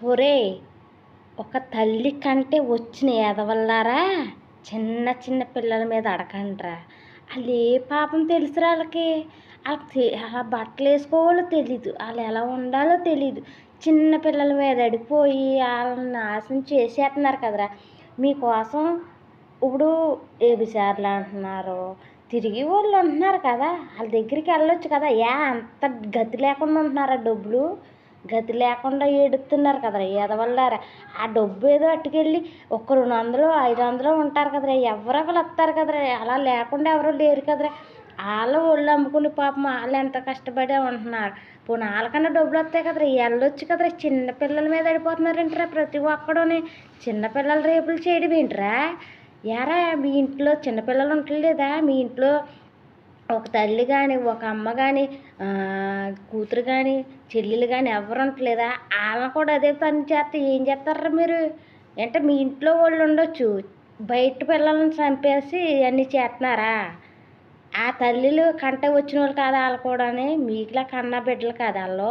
ఒరేయ్! ఒక తల్లి కంటే వచ్చిన ఎదవల్లారా చిన్న చిన్న పిల్లల మీద అడకండ్రా. ఆళ్ళే పాపం తెలుసురా ఆళ్ళకి. అలా బట్టలేసుకోవాలో తెలీదు. ఆళ్ళెలా ఉండాలో తెలీదు. చిన్న పిల్లల మీద అడిపోయి ఆళ్ళని నాశనం చేసేత్తన్నారు కదరా! మీకోసం ఇప్పుడు వ్యభిచారులు అంటున్నారు. తిరిగే వాళ్ళు ఉంటున్నారు కదా! ఆళ్ళ దగ్గరికి వెళ్ళొచ్చు కదా! అంత గతి లేకుండా ఉంటున్నారా డబ్బులు? గతి లేకుండా ఏడుస్తున్నారు కదరా ఎదవల్లారా! ఆ డబ్బు ఏదో అట్టుకెళ్ళి ఒక 200, 500 ఉంటారు కదరా! ఎవరో ఒకళ్ళు వస్తారు కదరా! అలా లేకుండా ఎవరు లేరు కదరా! ఆళ్ళు ఒళ్ళు అమ్ముకుని పాపం ఆళ్ళు ఎంత కష్టపడే ఉంటున్నారు. పోనీ ఆళ్ళకన్నా డబ్బులు వస్తాయి కదరా! వెళ్ళొచ్చు కదరా! చిన్న పిల్లల మీద పడిపోతున్నారేంట్రా ప్రతి ఒక్కడుని. చిన్న పిల్లల రేపులు చేయడం ఏంట్రా? ఏరా మీ ఇంట్లో చిన్నపిల్లలు ఉండలేదా? మీ ఇంట్లో ఒక తల్లి కానీ, ఒక అమ్మ కానీ, కూతురు కానీ, చెల్లెలు కానీ ఎవరు ఉండట్లేదా? ఆళ్ళని కూడా అదే పని చేస్తే ఏం చేస్తార్రా మీరు? అంటే మీ ఇంట్లో వాళ్ళు ఉండొచ్చు. బయట పిల్లల్ని చంపేసి ఇవన్నీ చేస్తున్నారా? ఆ తల్లులు కంట వచ్చిన వాళ్ళు కాదా ఆళ్ళు కూడాని? మీకులా కన్న బిడ్డలు కాదా ఆళ్ళు?